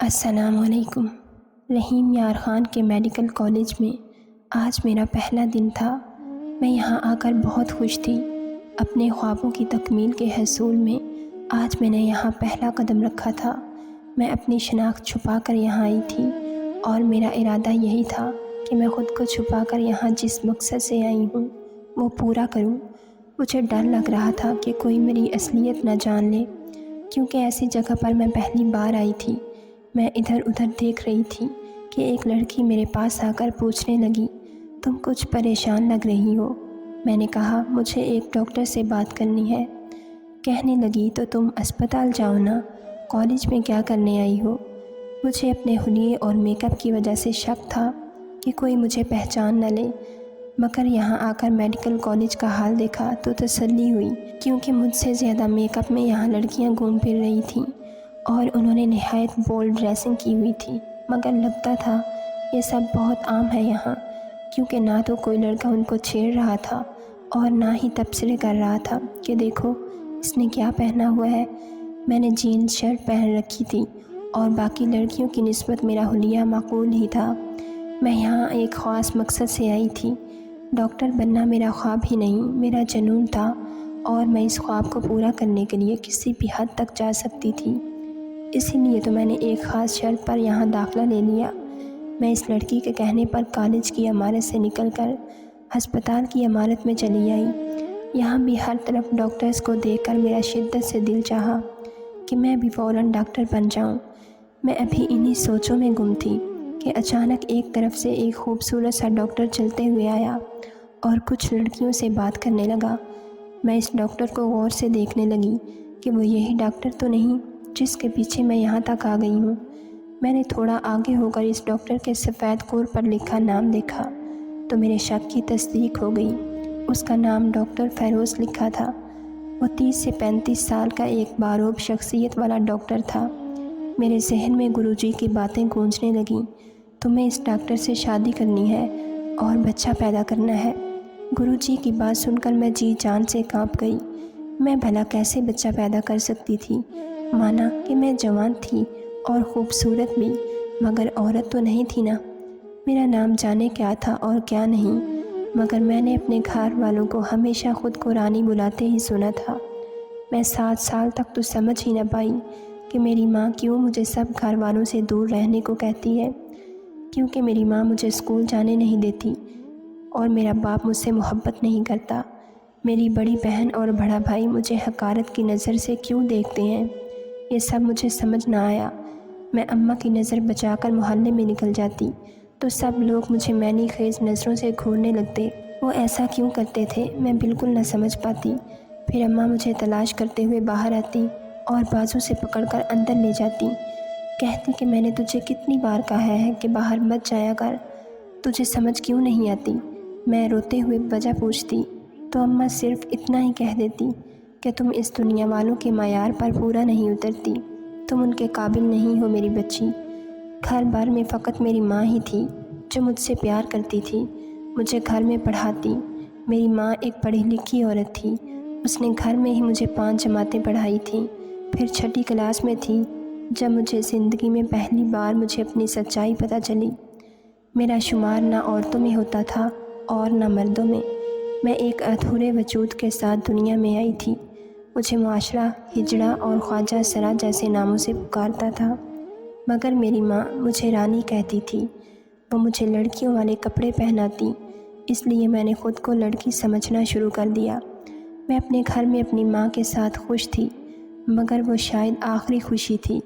السلام علیکم۔ رحیم یار خان کے میڈیکل کالج میں آج میرا پہلا دن تھا۔ میں یہاں آ کر بہت خوش تھی۔ اپنے خوابوں کی تکمیل کے حصول میں آج میں نے یہاں پہلا قدم رکھا تھا۔ میں اپنی شناخت چھپا کر یہاں آئی تھی اور میرا ارادہ یہی تھا کہ میں خود کو چھپا کر یہاں جس مقصد سے آئی ہوں وہ پورا کروں۔ مجھے ڈر لگ رہا تھا کہ کوئی میری اصلیت نہ جان لے، کیونکہ ایسی جگہ پر میں پہلی بار آئی تھی۔ میں ادھر ادھر دیکھ رہی تھی کہ ایک لڑکی میرے پاس آ کر پوچھنے لگی، تم کچھ پریشان لگ رہی ہو؟ میں نے کہا مجھے ایک ڈاکٹر سے بات کرنی ہے۔ کہنے لگی تو تم اسپتال جاؤ نا، کالج میں کیا کرنے آئی ہو؟ مجھے اپنے حلیے اور میک اپ کی وجہ سے شک تھا کہ کوئی مجھے پہچان نہ لے، مگر یہاں آ کر میڈیکل کالج کا حال دیکھا تو تسلی ہوئی، کیونکہ مجھ سے زیادہ میک اپ میں یہاں لڑکیاں گھوم پھر رہی تھیں اور انہوں نے نہایت بولڈ ڈریسنگ کی ہوئی تھی۔ مگر لگتا تھا یہ سب بہت عام ہے یہاں، کیونکہ نہ تو کوئی لڑکا ان کو چھیڑ رہا تھا اور نہ ہی تبصرے کر رہا تھا کہ دیکھو اس نے کیا پہنا ہوا ہے۔ میں نے جینز شرٹ پہن رکھی تھی اور باقی لڑکیوں کی نسبت میرا حلیہ معقول ہی تھا۔ میں یہاں ایک خاص مقصد سے آئی تھی۔ ڈاکٹر بننا میرا خواب ہی نہیں، میرا جنون تھا، اور میں اس خواب کو پورا کرنے کے لیے کسی بھی حد تک جا سکتی تھی۔ اسی لیے تو میں نے ایک خاص شرط پر یہاں داخلہ لے لیا۔ میں اس لڑکی کے کہنے پر کالج کی عمارت سے نکل کر ہسپتال کی عمارت میں چلی آئی۔ یہاں بھی ہر طرف ڈاکٹرز کو دیکھ کر میرا شدت سے دل چاہا کہ میں بھی فوراً ڈاکٹر بن جاؤں۔ میں ابھی انہی سوچوں میں گم تھی کہ اچانک ایک طرف سے ایک خوبصورت سا ڈاکٹر چلتے ہوئے آیا اور کچھ لڑکیوں سے بات کرنے لگا۔ میں اس ڈاکٹر کو غور سے دیکھنے لگی کہ وہ یہی ڈاکٹر تو نہیں جس کے پیچھے میں یہاں تک آ گئی ہوں۔ میں نے تھوڑا آگے ہو کر اس ڈاکٹر کے سفید کور پر لکھا نام دیکھا تو میرے شک کی تصدیق ہو گئی۔ اس کا نام ڈاکٹر فیروز لکھا تھا۔ وہ 30 سے 35 سال کا ایک باروب شخصیت والا ڈاکٹر تھا۔ میرے ذہن میں گروجی کی باتیں گونجنے لگیں، تمہیں اس ڈاکٹر سے شادی کرنی ہے اور بچہ پیدا کرنا ہے۔ گروجی کی بات سن کر میں جی جان سے کانپ گئی۔ میں بھلا کیسے بچہ پیدا کر سکتی تھی؟ مانا کہ میں جوان تھی اور خوبصورت بھی، مگر عورت تو نہیں تھی نا۔ میرا نام جانے کیا تھا اور کیا نہیں، مگر میں نے اپنے گھر والوں کو ہمیشہ خود کو رانی بلاتے ہی سنا تھا۔ میں 7 سال تک تو سمجھ ہی نہ پائی کہ میری ماں کیوں مجھے سب گھر والوں سے دور رہنے کو کہتی ہے، کیونکہ میری ماں مجھے اسکول جانے نہیں دیتی اور میرا باپ مجھ سے محبت نہیں کرتا۔ میری بڑی بہن اور بڑا بھائی مجھے حقارت کی نظر سے کیوں دیکھتے ہیں، یہ سب مجھے سمجھ نہ آیا۔ میں اماں کی نظر بچا کر محلے میں نکل جاتی تو سب لوگ مجھے مینی خیز نظروں سے گھورنے لگتے۔ وہ ایسا کیوں کرتے تھے میں بالکل نہ سمجھ پاتی۔ پھر اماں مجھے تلاش کرتے ہوئے باہر آتی اور بازو سے پکڑ کر اندر لے جاتی، کہتی کہ میں نے تجھے کتنی بار کہا ہے کہ باہر مت جایا کر، تجھے سمجھ کیوں نہیں آتی؟ میں روتے ہوئے وجہ پوچھتی تو اماں صرف اتنا ہی کہہ دیتی کہ تم اس دنیا والوں کے معیار پر پورا نہیں اترتی، تم ان کے قابل نہیں ہو میری بچی۔ گھر بار میں فقط میری ماں ہی تھی جو مجھ سے پیار کرتی تھی، مجھے گھر میں پڑھاتی۔ میری ماں ایک پڑھی لکھی عورت تھی، اس نے گھر میں ہی مجھے 5 جماعتیں پڑھائی تھیں۔ پھر 6ٹھی کلاس میں تھی جب مجھے زندگی میں پہلی بار مجھے اپنی سچائی پتہ چلی۔ میرا شمار نہ عورتوں میں ہوتا تھا اور نہ مردوں میں۔ میں ایک ادھورے وجود کے ساتھ دنیا میں آئی تھی۔ مجھے معاشرہ ہجڑا اور خواجہ سرا جیسے ناموں سے پکارتا تھا، مگر میری ماں مجھے رانی کہتی تھی۔ وہ مجھے لڑکیوں والے کپڑے پہناتی، اس لیے میں نے خود کو لڑکی سمجھنا شروع کر دیا۔ میں اپنے گھر میں اپنی ماں کے ساتھ خوش تھی، مگر وہ شاید آخری خوشی تھی۔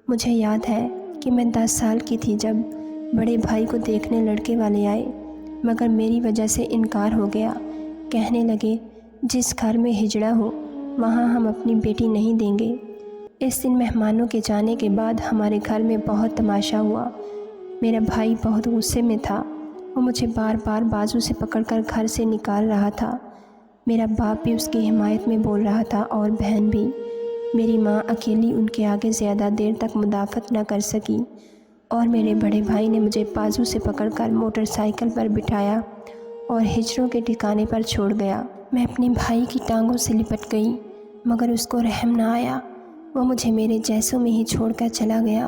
مجھے یاد ہے کہ میں 10 سال کی تھی جب بڑے بھائی کو دیکھنے لڑکے والے آئے، مگر میری وجہ سے انکار ہو گیا۔ کہنے لگے جس گھر میں ہجڑا ہو وہاں ہم اپنی بیٹی نہیں دیں گے۔ اس دن مہمانوں کے جانے کے بعد ہمارے گھر میں بہت تماشا ہوا۔ میرا بھائی بہت غصے میں تھا، وہ مجھے بار بار بازو سے پکڑ کر گھر سے نکال رہا تھا۔ میرا باپ بھی اس کی حمایت میں بول رہا تھا اور بہن بھی۔ میری ماں اکیلی ان کے آگے زیادہ دیر تک مدافعت نہ کر سکی اور میرے بڑے بھائی نے مجھے بازو سے پکڑ کر موٹر سائیکل پر بٹھایا اور ہجڑوں کے ٹھکانے پر چھوڑ گیا۔ میں اپنے بھائی کی ٹانگوں سے لپٹ گئی، مگر اس کو رحم نہ آیا، وہ مجھے میرے جیسوں میں ہی چھوڑ کر چلا گیا۔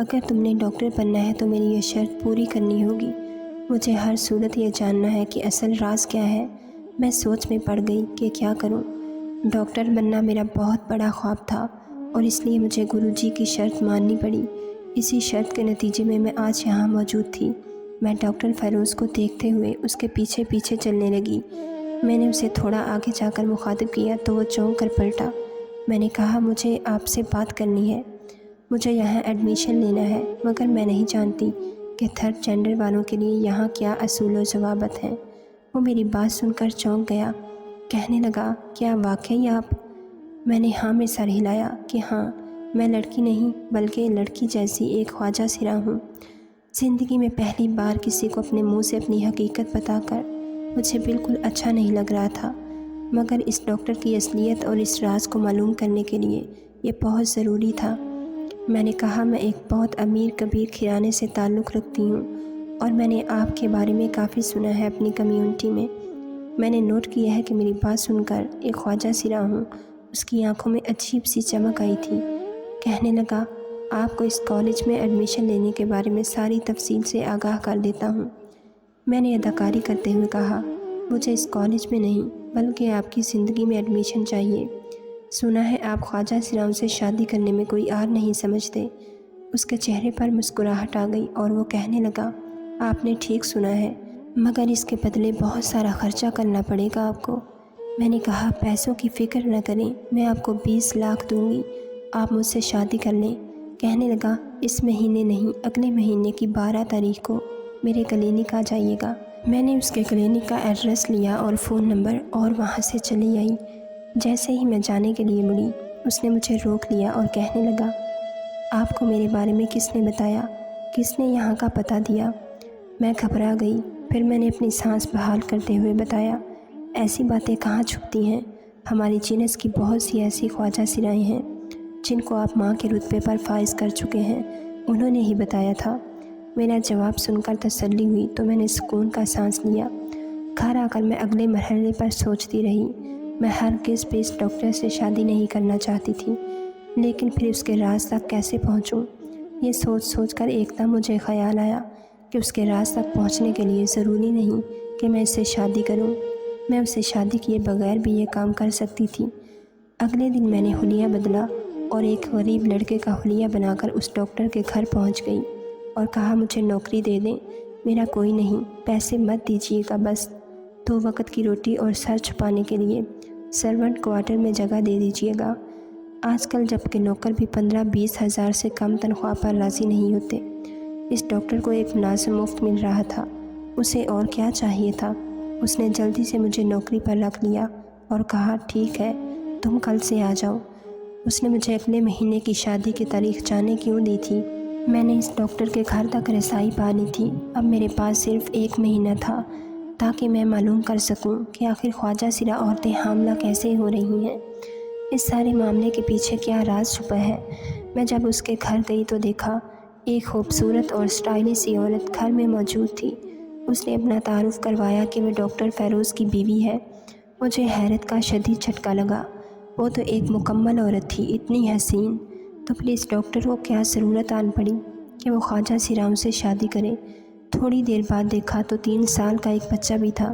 اگر تم نے ڈاکٹر بننا ہے تو میری یہ شرط پوری کرنی ہوگی۔ مجھے ہر صورت یہ جاننا ہے کہ اصل راز کیا ہے۔ میں سوچ میں پڑ گئی کہ کیا کروں۔ ڈاکٹر بننا میرا بہت بڑا خواب تھا اور اس لیے مجھے گروجی کی شرط ماننی پڑی۔ اسی شرط کے نتیجے میں میں آج یہاں موجود تھی۔ میں ڈاکٹر فیروز کو دیکھتے ہوئے اس کے پیچھے پیچھے چلنے لگی۔ میں نے اسے تھوڑا آگے جا کر مخاطب کیا تو وہ چونک کر پلٹا۔ میں نے کہا، مجھے آپ سے بات کرنی ہے۔ مجھے یہاں ایڈمیشن لینا ہے، مگر میں نہیں جانتی کہ تھرڈ جینڈر والوں کے لیے یہاں کیا اصول و ضوابط ہیں۔ وہ میری بات سن کر چونک گیا۔ کہنے لگا، کیا واقعی آپ؟ میں نے ہاں میں سر ہلایا کہ ہاں، میں لڑکی نہیں بلکہ لڑکی جیسی ایک خواجہ سرا ہوں۔ زندگی میں پہلی بار کسی کو اپنے منہ سے اپنی حقیقت بتا کر مجھے بالکل اچھا نہیں لگ رہا تھا، مگر اس ڈاکٹر کی اصلیت اور اس راز کو معلوم کرنے کے لیے یہ بہت ضروری تھا۔ میں نے کہا، میں ایک بہت امیر کبیر گھرانے سے تعلق رکھتی ہوں اور میں نے آپ کے بارے میں کافی سنا ہے اپنی کمیونٹی میں۔ میں نے نوٹ کیا ہے کہ میری بات سن کر ایک خواجہ سرا ہوں اس کی آنکھوں میں عجیب سی چمک آئی تھی۔ کہنے لگا، آپ کو اس کالج میں ایڈمیشن لینے کے بارے میں ساری تفصیل سے آگاہ کر دیتا ہوں۔ میں نے اداکاری کرتے ہوئے کہا، مجھے اس کالج میں نہیں بلکہ آپ کی زندگی میں ایڈمیشن چاہیے۔ سنا ہے آپ خواجہ سراؤں سے شادی کرنے میں کوئی آر نہیں سمجھتے۔ اس کے چہرے پر مسکراہٹ آ گئی اور وہ کہنے لگا، آپ نے ٹھیک سنا ہے، مگر اس کے بدلے بہت سارا خرچہ کرنا پڑے گا آپ کو۔ میں نے کہا، پیسوں کی فکر نہ کریں، میں آپ کو 20 لاکھ دوں گی، آپ مجھ سے شادی کر لیں۔ کہنے لگا، اس مہینے نہیں، اگلے مہینے کی 12 تاریخ کو میرے کلینک آ جائیے گا۔ میں نے اس کے کلینک کا ایڈریس لیا اور فون نمبر اور وہاں سے چلی آئی۔ جیسے ہی میں جانے کے لیے مڑی، اس نے مجھے روک لیا اور کہنے لگا، آپ کو میرے بارے میں کس نے بتایا؟ کس نے یہاں کا پتہ دیا؟ میں گھبرا گئی۔ پھر میں نے اپنی سانس بحال کرتے ہوئے بتایا، ایسی باتیں کہاں چھپتی ہیں، ہماری جنس کی بہت سی ایسی خواجہ سرائیں ہیں جن کو آپ ماں کے رتبے پر فائز کر چکے ہیں، انہوں نے ہی بتایا تھا۔ میرا جواب سن کر تسلی ہوئی تو میں نے سکون کا سانس لیا۔ گھر آ کر میں اگلے مرحلے پر سوچتی رہی۔ میں ہرگز بھی اس ڈاکٹر سے شادی نہیں کرنا چاہتی تھی، لیکن پھر اس کے راز تک کیسے پہنچوں؟ یہ سوچ کر ایک دم مجھے خیال آیا کہ اس کے راز تک پہنچنے کے لیے ضروری نہیں کہ میں اس سے شادی کروں، میں اس سے شادی کیے بغیر بھی یہ کام کر سکتی تھی۔ اگلے دن میں نے حلیہ بدلا اور ایک غریب لڑکے کا حلیہ بنا کر اس ڈاکٹر کے گھر پہنچ گئی اور کہا، مجھے نوکری دے دیں، میرا کوئی نہیں، پیسے مت دیجیے گا، بس 2 وقت کی روٹی اور سر چھپانے کے لیے سرونٹ کوارٹر میں جگہ دے دیجیے گا۔ آج کل جب کہ نوکر بھی 15-20 ہزار سے کم تنخواہ پر راضی نہیں ہوتے، اس ڈاکٹر کو ایک ملازم مفت مل رہا تھا، اسے اور کیا چاہیے تھا؟ اس نے جلدی سے مجھے نوکری پر رکھ لیا اور کہا، ٹھیک ہے، تم کل سے آ جاؤ۔ اس نے مجھے اگلے مہینے کی شادی کی تاریخ جانے کیوں دی تھی؟ میں نے اس ڈاکٹر کے گھر تک رسائی پا لی تھی۔ اب میرے پاس صرف 1 مہینہ تھا تاکہ میں معلوم کر سکوں کہ آخر خواجہ سرا عورتیں حاملہ کیسے ہو رہی ہیں، اس سارے معاملے کے پیچھے کیا راز چھپا ہے۔ میں جب اس کے گھر گئی تو دیکھا ایک خوبصورت اور سٹائلش سی عورت گھر میں موجود تھی۔ اس نے اپنا تعارف کروایا کہ وہ ڈاکٹر فیروز کی بیوی ہے۔ مجھے حیرت کا شدید جھٹکا لگا۔ وہ تو ایک مکمل عورت تھی، اتنی حسین، تو پھر اس ڈاکٹر کو کیا ضرورت آن پڑی کہ وہ خواجہ سراؤں سے شادی کرے؟ تھوڑی دیر بعد دیکھا تو 3 سال کا ایک بچہ بھی تھا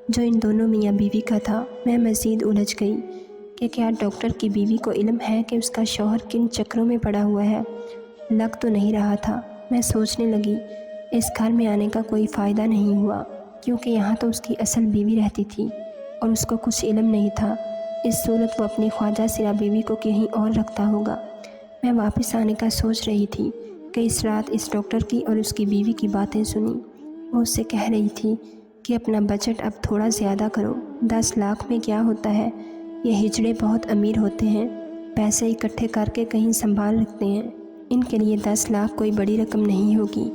جو ان دونوں میاں بیوی کا تھا۔ میں مزید الجھ گئی کہ کیا ڈاکٹر کی بیوی کو علم ہے کہ اس کا شوہر کن چکروں میں پڑا ہوا ہے؟ لگ تو نہیں رہا تھا۔ میں سوچنے لگی، اس گھر میں آنے کا کوئی فائدہ نہیں ہوا، کیونکہ یہاں تو اس کی اصل بیوی رہتی تھی اور اس کو کچھ علم نہیں تھا۔ اس صورت وہ اپنی خواجہ سرا بیوی کو کہیں اور رکھتا ہوگا۔ میں واپس آنے کا سوچ رہی تھی کہ اس رات اس ڈاکٹر کی اور اس کی بیوی کی باتیں سنی۔ وہ اس سے کہہ رہی تھی کہ اپنا بجٹ اب تھوڑا زیادہ کرو، 10 لاکھ میں کیا ہوتا ہے، یہ ہجڑے بہت امیر ہوتے ہیں، پیسے اکٹھے کر کے کہیں سنبھال رکھتے ہیں، ان کے لیے 10 لاکھ کوئی بڑی رقم نہیں ہوگی۔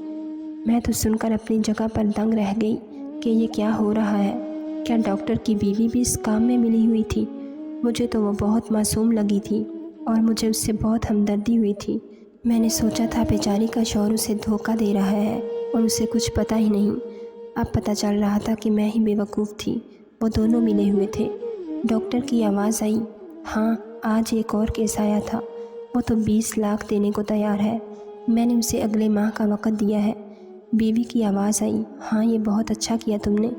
میں تو سن کر اپنی جگہ پر دنگ رہ گئی کہ یہ کیا ہو رہا ہے۔ کیا ڈاکٹر کی بیوی بھی اس کام میں ملی ہوئی تھی؟ مجھے تو وہ بہت معصوم لگی تھی اور مجھے اس سے بہت ہمدردی ہوئی تھی۔ میں نے سوچا تھا بیچاری کا شوہر اسے دھوکہ دے رہا ہے اور اسے کچھ پتہ ہی نہیں۔ اب پتہ چل رہا تھا کہ میں ہی بے وقوف تھی، وہ دونوں ملے ہوئے تھے۔ ڈاکٹر کی آواز آئی، ہاں آج ایک اور کیس آیا تھا، وہ تو 20 لاکھ دینے کو تیار ہے۔ میں نے اسے اگلے ماہ کا وقت دیا ہے۔ بیوی کی آواز آئی، ہاں یہ بہت اچھا کیا تم نے،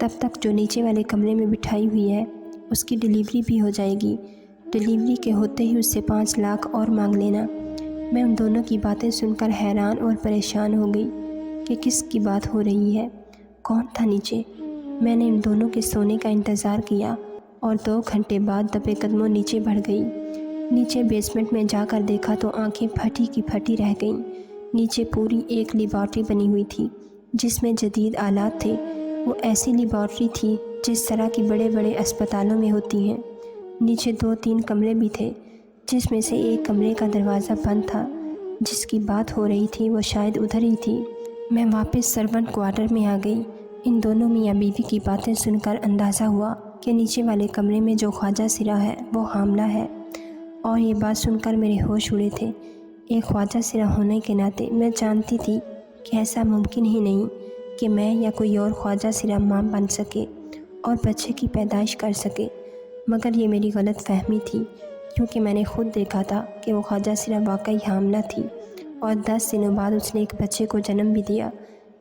تب تک جو نیچے والے کمرے میں بٹھائی ہوئی ہے اس کی ڈیلیوری بھی ہو جائے گی، ڈیلیوری کے ہوتے ہی اس سے 5 لاکھ اور مانگ لینا۔ میں ان دونوں کی باتیں سن کر حیران اور پریشان ہو گئی کہ کس کی بات ہو رہی ہے، کون تھا نیچے۔ میں نے ان دونوں کے سونے کا انتظار کیا اور 2 گھنٹے بعد دبے قدموں نیچے بڑھ گئی۔ نیچے بیسمنٹ میں جا کر دیکھا تو آنکھیں پھٹی کی پھٹی رہ گئیں۔ نیچے پوری ایک لیبارٹری بنی ہوئی تھی جس میں جدید آلات تھے۔ وہ ایسی لیبارٹری تھی جس طرح کی بڑے بڑے اسپتالوں میں ہوتی ہیں۔ نیچے 2-3 کمرے بھی تھے جس میں سے ایک کمرے کا دروازہ بند تھا۔ جس کی بات ہو رہی تھی وہ شاید ادھر ہی تھی۔ میں واپس سرونٹ کوارٹر میں آ گئی۔ ان دونوں میاں بیوی کی باتیں سن کر اندازہ ہوا کہ نیچے والے کمرے میں جو خواجہ سرا ہے وہ حاملہ ہے، اور یہ بات سن کر میرے ہوش اڑے تھے۔ ایک خواجہ سرا ہونے کے ناطے میں جانتی تھی کہ ایسا ممکن ہی نہیں کہ میں یا کوئی اور خواجہ سرا ماں بن سکے اور بچے کی پیدائش کر سکے، مگر یہ میری غلط فہمی تھی، کیونکہ میں نے خود دیکھا تھا کہ وہ خواجہ سرا واقعی حاملہ تھی اور 10 دنوں بعد اس نے ایک بچے کو جنم بھی دیا۔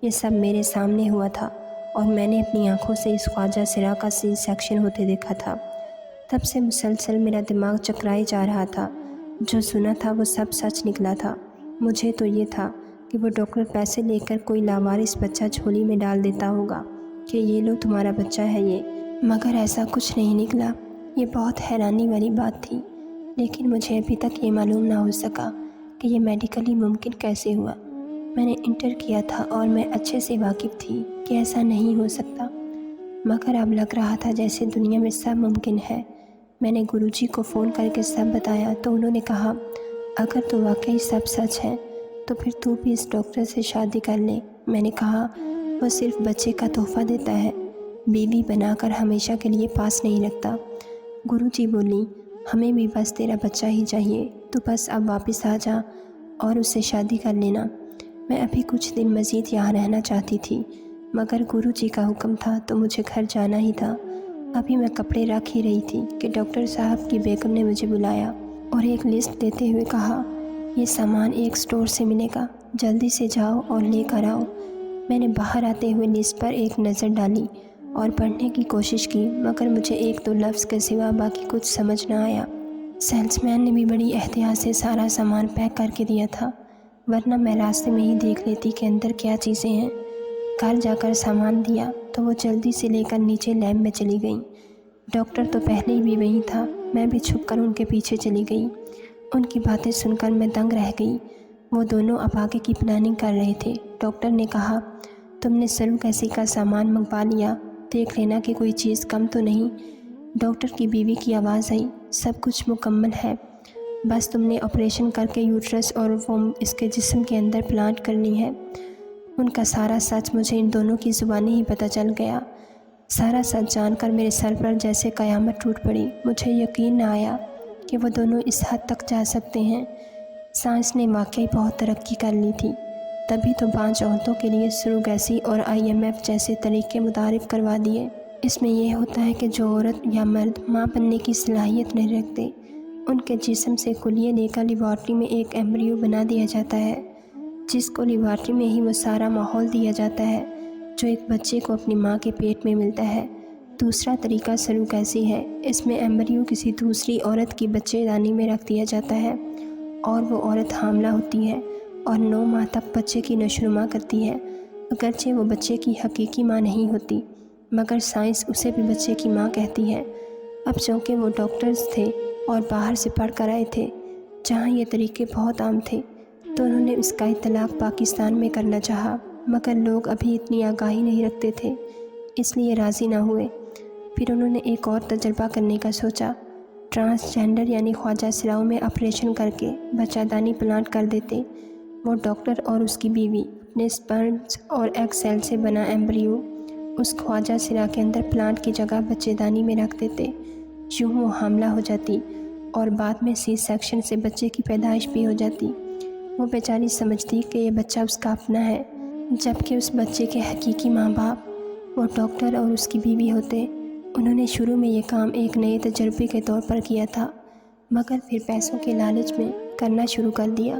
یہ سب میرے سامنے ہوا تھا اور میں نے اپنی آنکھوں سے اس خواجہ سرا کا سی سیکشن ہوتے دیکھا تھا۔ تب سے مسلسل میرا دماغ چکرائے جا رہا تھا۔ جو سنا تھا وہ سب سچ نکلا تھا۔ مجھے تو یہ تھا کہ وہ ڈاکٹر پیسے لے کر کوئی لاوارث بچہ جھولی میں ڈال دیتا ہوگا کہ یہ لو تمہارا بچہ ہے یہ، مگر ایسا کچھ نہیں نکلا۔ یہ بہت حیرانی والی بات تھی، لیکن مجھے ابھی تک یہ معلوم نہ ہو سکا کہ یہ میڈیکلی ممکن کیسے ہوا۔ میں نے انٹر کیا تھا اور میں اچھے سے واقف تھی کہ ایسا نہیں ہو سکتا، مگر اب لگ رہا تھا جیسے دنیا میں سب ممکن ہے۔ میں نے گروجی کو فون کر کے سب بتایا تو انہوں نے کہا، اگر تو واقعی سب سچ ہے تو پھر تو بھی اس ڈاکٹر سے شادی کر لے۔ میں نے کہا، وہ صرف بچے کا تحفہ دیتا ہے، بیوی بنا کر ہمیشہ کے لیے پاس نہیں رکھتا۔ گروجی بولی، ہمیں بھی بس تیرا بچہ ہی چاہیے، تو بس اب واپس آ جا اور اس سے شادی کر لینا۔ میں ابھی کچھ دن مزید یہاں رہنا چاہتی تھی، مگر گروجی کا حکم تھا تو مجھے گھر جانا ہی تھا۔ ابھی میں کپڑے رکھ ہی رہی تھی کہ ڈاکٹر صاحب کی بیگم نے مجھے بلایا اور ایک لسٹ دیتے ہوئے کہا، یہ سامان ایک سٹور سے ملے گا، جلدی سے جاؤ اور لے کر آؤ۔ میں نے باہر آتے ہوئے لسٹ پر ایک نظر ڈالی اور پڑھنے کی کوشش کی، مگر مجھے 1-2 لفظ کے سوا باقی کچھ سمجھ نہ آیا۔ سیلس مین نے بھی بڑی احتیاط سے سارا سامان پیک کر کے دیا تھا، ورنہ میں راستے میں ہی دیکھ لیتی کہ اندر کیا چیزیں ہیں۔ گھر جا کر سامان دیا تو وہ جلدی سے لے کر نیچے لیب میں چلی گئیں۔ ڈاکٹر تو پہلے ہی بھی وہیں تھا، میں بھی چھپ کر ان کے پیچھے چلی گئی۔ ان کی باتیں سن کر میں دنگ رہ گئی۔ وہ دونوں اب آگے کی پلاننگ کر رہے تھے۔ ڈاکٹر نے کہا، تم نے سلوکیسی کا سامان منگوا لیا، دیکھ لینا کہ کوئی چیز کم تو نہیں۔ ڈاکٹر کی بیوی کی آواز آئی، سب کچھ مکمل ہے، بس تم نے آپریشن کر کے یوٹرس اور ووم اس کے جسم کے اندر پلانٹ کرنی ہے۔ ان کا سارا سچ مجھے ان دونوں کی زبانی ہی پتہ چل گیا۔ سارا سچ جان کر میرے سر پر جیسے قیامت ٹوٹ پڑی۔ مجھے یقین نہ آیا کہ وہ دونوں اس حد تک جا سکتے ہیں۔ سائنس نے واقعی بہت ترقی کر لی تھی، تبھی تو 5 عورتوں کے لیے سروگیسی اور IMF جیسے طریقے متعارف کروا دیے۔ اس میں یہ ہوتا ہے کہ جو عورت یا مرد ماں بننے کی صلاحیت نہیں رکھتے، ان کے جسم سے خلیے لے کر لیبارٹری میں ایک ایمبریو بنا دیا جاتا ہے، جس کو لیبارٹری میں ہی وہ سارا ماحول دیا جاتا ہے جو ایک بچے کو اپنی ماں کے پیٹ میں ملتا ہے۔ دوسرا طریقہ سلوکیسی ہے، اس میں ایمبریو کسی دوسری عورت کی بچے دانی میں رکھ دیا جاتا ہے اور وہ عورت حاملہ ہوتی ہے اور 9 ماہ تک بچے کی نشوونما کرتی ہے، اگرچہ وہ بچے کی حقیقی ماں نہیں ہوتی، مگر سائنس اسے بھی بچے کی ماں کہتی ہے۔ اب چونکہ وہ ڈاکٹرز تھے اور باہر سے پڑھ کر آئے تھے جہاں یہ طریقے بہت عام تھے، تو انہوں نے اس کا اطلاق پاکستان میں کرنا چاہا، مگر لوگ ابھی اتنی آگاہی نہیں رکھتے تھے، اس لیے راضی نہ ہوئے۔ پھر انہوں نے ایک اور تجربہ کرنے کا سوچا، ٹرانسجینڈر یعنی خواجہ سراؤں میں آپریشن کر کے بچہ دانی پلانٹ کر دیتے۔ وہ ڈاکٹر اور اس کی بیوی اپنے سپرمز اور ایگ سیل سے بنا ایمبریو اس خواجہ سرا کے اندر پلانٹ کی جگہ بچے دانی میں رکھ دیتے، یوں وہ حاملہ ہو جاتی اور بعد میں سی سیکشن سے بچے کی پیدائش بھی ہو جاتی۔ وہ بیچاری سمجھتی کہ یہ بچہ اس کا اپنا ہے، جبکہ اس بچے کے حقیقی ماں باپ وہ ڈاکٹر اور اس کی بیوی ہوتے۔ انہوں نے شروع میں یہ کام ایک نئے تجربے کے طور پر کیا تھا، مگر پھر پیسوں کے لالچ میں کرنا شروع کر دیا۔